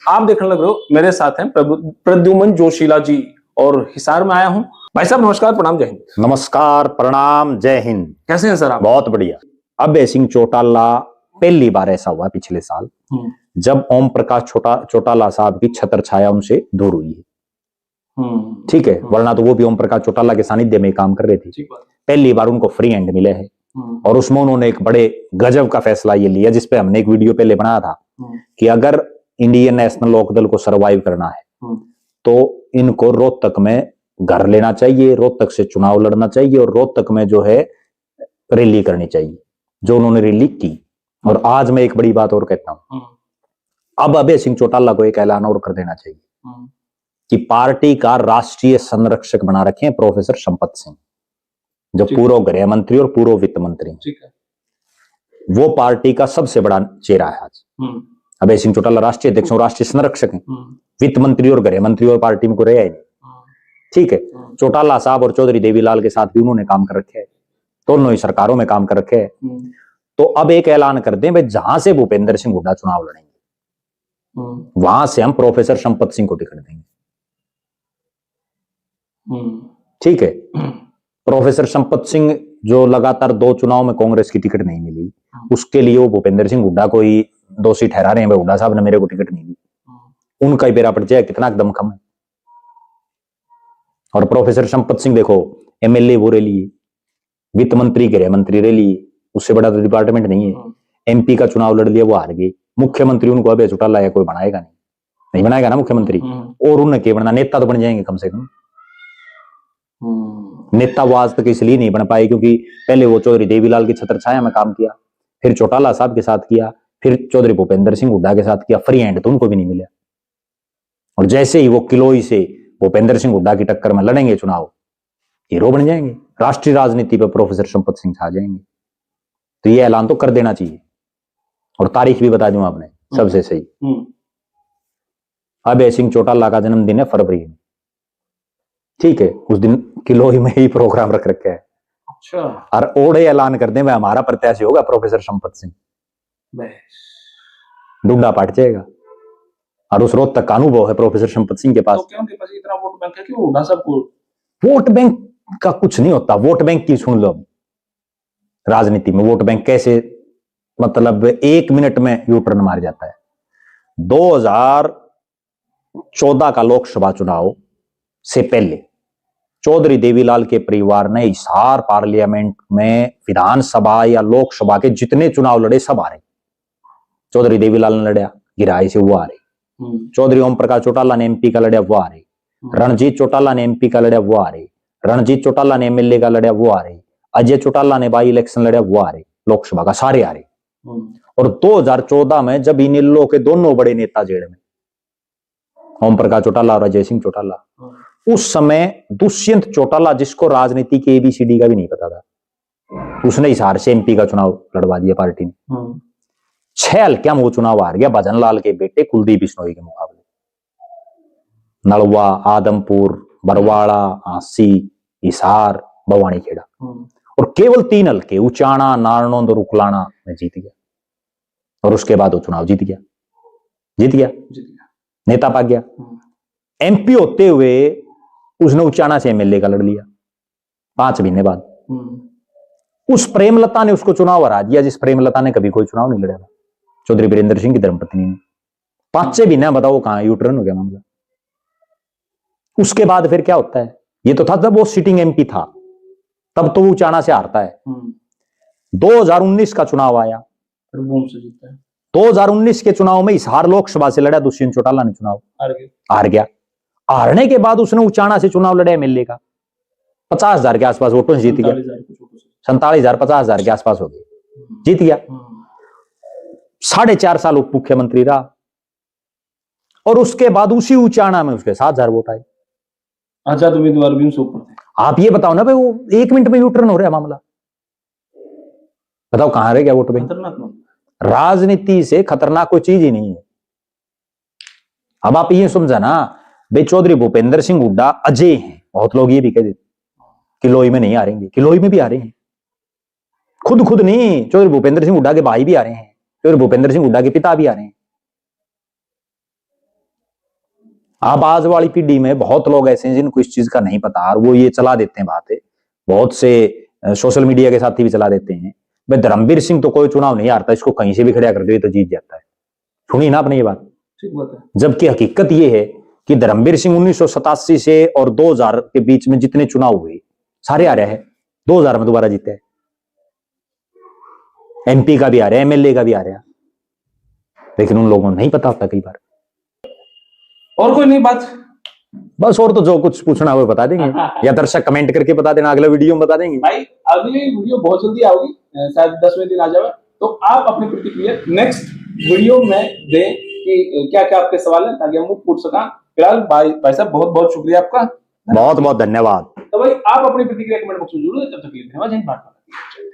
आप देखने लग रहे हो, मेरे साथ हैं प्रद्युमन जोशीला जी और हिसार में आया हूं। भाई साहब नमस्कार, प्रणाम, जय हिंद। नमस्कार, प्रणाम, जय हिंद। कैसे हैं सर आप? बहुत बढ़िया। अभय सिंह चौटाला, पहली बार ऐसा हुआ पिछले साल जब ओम प्रकाश चौटाला साहब की छत्र छाया उनसे दूर हुई है। ठीक है, वरना तो वो भी ओम प्रकाश चौटाला के सानिध्य में काम कर रहे थे। पहली बार उनको फ्री हैंड मिले है और उसमें उन्होंने एक बड़े गजब का फैसला ये लिया, जिसपे हमने एक वीडियो पहले बनाया था कि अगर इंडियन नेशनल लोकदल को सरवाइव करना है तो इनको रोहतक में घर लेना चाहिए, रोहतक से चुनाव लड़ना चाहिए और रोहतक में जो है रैली करनी चाहिए, जो उन्होंने रैली की। और आज मैं एक बड़ी बात और कहता हूं, अब अभय सिंह चौटाला को एक ऐलान और कर देना चाहिए कि पार्टी का राष्ट्रीय संरक्षक बना रखे हैं प्रोफेसर संपत सिंह, जो पूर्व गृह मंत्री और पूर्व वित्त मंत्री, वो पार्टी का सबसे बड़ा चेहरा है आज। अभय सिंह चौटाला राष्ट्रीय अध्यक्ष और राष्ट्रीय संरक्षक हैं, वित्त मंत्री और गृह मंत्री और पार्टी में को रहा ही नहीं। ठीक है, चौटाला साहब और चौधरी देवीलाल के साथ भी उन्होंने काम कर रखे हैं, दोनों ही सरकारों में काम कर रखे हैं। तो अब एक ऐलान कर दें भाई, जहां से भूपेंद्र सिंह हुड्डा चुनाव लड़ेंगे वहां से हम प्रोफेसर संपत सिंह को टिकट देंगे। ठीक है, प्रोफेसर संपत सिंह जो लगातार 2 चुनाव में कांग्रेस की टिकट नहीं मिली, उसके लिए वो भूपेंद्र सिंह हुड्डा को ही दोषी ठहरा रहे हैं, भाई हुड्डा साहब ने मेरे को टिकट नहीं दी। उनका ही बेरा परिचय कितना दमखम है। और प्रोफेसर संपत सिंह देखो, एमएलए वो रह लिए, वित्त मंत्री गृह मंत्री रह लिए, उससे बड़ा तो डिपार्टमेंट नहीं है। एमपी का चुनाव लड़ लिया, वो हार गए। मुख्यमंत्री उनको अभय चौटाला या कोई बनाएगा नहीं बनाएगा ना मुख्यमंत्री। और उनके बनना नेता तो बन जाएंगे कम से कम। नेता वो आज तक इसलिए नहीं बन पाए क्योंकि पहले वो चौधरी देवीलाल की छत्र छाया में काम किया, फिर चौटाला साहब के साथ किया, फिर चौधरी भूपेंद्र सिंह हुड्डा के साथ किया, फ्री हैंड तो उनको भी नहीं मिला। और जैसे ही वो किलोई से भूपेंद्र सिंह हुड्डा की टक्कर में लड़ेंगे चुनाव, हीरो बन जाएंगे, राष्ट्रीय राजनीति पर प्रोफेसर संपत सिंह छा जाएंगे। तो ये ऐलान तो कर देना चाहिए। और तारीख भी बता दूं आपने सबसे सही, अभय सिंह चौटाला का जन्मदिन है फरवरी में। ठीक है, उस दिन किलोई में ही प्रोग्राम रख रखे है। अच्छा। और ओढ़े ऐलान कर दे मैं हमारा प्रत्याशी होगा प्रोफेसर संपत सिंह, डुंडा पाट जाएगा। और उस रोहतक का अनुभव है प्रोफेसर संपत सिंह के पास। तो क्या उनके पास इतना वोट बैंक है कि हुड्डा साहब को? वोट बैंक का कुछ नहीं होता। वोट बैंक की सुन लो, राजनीति में वोट बैंक कैसे, मतलब 1 मिनट में यू टर्न मार जाता है। 2014 का लोकसभा चुनाव से पहले चौधरी देवीलाल के परिवार ने हिसार पार्लियामेंट में विधानसभा या लोकसभा के जितने चुनाव लड़े सब हारे। चौधरी देवीलाल ने लड़ा, गिराई से वो हारे। चौधरी ओम प्रकाश चौटाला ने एमपी का लड़ा, वो हारे। रणजीत चौटाला ने एमपी का लड़ा, वो हारे। रणजीत चौटाला ने एमएलए का लड़ा, वो हारे। अजय चौटाला ने बाई इलेक्शन लड़ा, वो हारे। लोकसभा का सारे हारे। और 2014 में जब इन लोगों के दोनों बड़े नेता जेल में, ओम प्रकाश चौटाला और अजय सिंह चौटाला, उस समय दुष्यंत चौटाला, जिसको राजनीति के एबीसीडी का भी नहीं पता था, उसने हिसार से एमपी का चुनाव लड़वा दिया पार्टी ने। 6 हल्कियां वो चुनाव हार गया भजन लाल के बेटे कुलदीप बिश्नोई के मुकाबले। नलवा, आदमपुर, बरवाड़ा, आंसी, हिसार, भवानीखेड़ा। और केवल 3 हल्के उचाना, नारनौंद और उकलाना में जीत गया। और उसके बाद वो चुनाव जीत गया, नेता पा गया। एमपी होते हुए उसने उचाना से एमएलए का लड़ लिया 5 महीने बाद। उस प्रेमलता ने उसको चुनाव हरा दिया, जिस प्रेमलता ने कभी कोई चुनाव नहीं लड़ा था, चौधरी वीरेंद्र सिंह की धर्मपत्नी ने। 5 महीने बताओ कहां यूटर्न हो गया मामला। उसके बाद फिर क्या होता है, ये तो था जब वो सिटिंग एमपी था, तब तो वो उचाना से हारता है। 2019 का चुनाव आया, 2019 के चुनाव में हिसार लोकसभा से लड़ा दुष्यंत चौटाला ने चुनाव, हार गया। हारने के बाद उसने उचाना से चुनाव लड़ा एमएलए का, 50,000 के आसपास वोटों से जीत गया। 47,000 50,000 के आसपास हो गए, जीत गया। 4.5 साल उप मुख्यमंत्री रहा। और उसके बाद उसी उचाना में उसके 7,000 वोट आए। आजाद उम्मीदवार भी उनसे ऊपर थे। आप ये बताओ ना भाई, वो 1 मिनट में यूटर्न हो रहा है मामला। बताओ कहां रह गया वोट बैंक? राजनीति से खतरनाक कोई चीज ही नहीं है। अब आप ये समझा ना भाई, चौधरी भूपेंद्र सिंह हुड्डा अजय हैं। बहुत लोग ये भी कह देते किलोई में नहीं हारेंगे, किलोई में भी आ रहे हैं। खुद नहीं, चौधरी भूपेंद्र सिंह हुड्डा के भाई भी आ रहे हैं, चौधरी भूपेंद्र सिंह हुड्डा के पिता भी आ रहे हैं। अब आज वाली पीढ़ी में बहुत लोग ऐसे हैं जिनको इस चीज का नहीं पता और वो ये चला देते हैं बातें, बहुत से सोशल मीडिया के साथी भी चला देते हैं भाई धर्मवीर सिंह तो कोई चुनाव नहीं हारता, इसको कहीं से भी खड़ा कर दे तो जीत जाता है। सुनी ना आपने ये बात? ठीक बात है। जबकि हकीकत ये है कि धर्मवीर सिंह 1987 से और 2000 के बीच में जितने चुनाव हुए सारे आ रहे हैं, 2000 में दोबारा जीते हैं, एमपी का भी आ रहा है, एमएलए का भी आ रहा है, लेकिन उन लोगों को नहीं पता होता कई बार। और कोई नहीं बात? बस और तो जो कुछ पूछना है वो बता देंगे या दर्शक कमेंट करके बता देना, अगले वीडियो में बता देंगे। भाई अगली वीडियो बहुत जल्दी आएगी, शायद 10वें दिन आ जाए, तो आप अपनी प्रतिक्रिया नेक्स्ट वीडियो में दें कि क्या क्या आपके सवाल है ताकि हम वो पूछ सका। फिलहाल भाई साहब बहुत बहुत शुक्रिया आपका, बहुत बहुत धन्यवाद। तो भाई आप अपनी प्रतिक्रिया कमेंट बॉक्स में जरूर दें। तब तक के लिए धन्यवाद। जय हिंद, भारत माता की जय।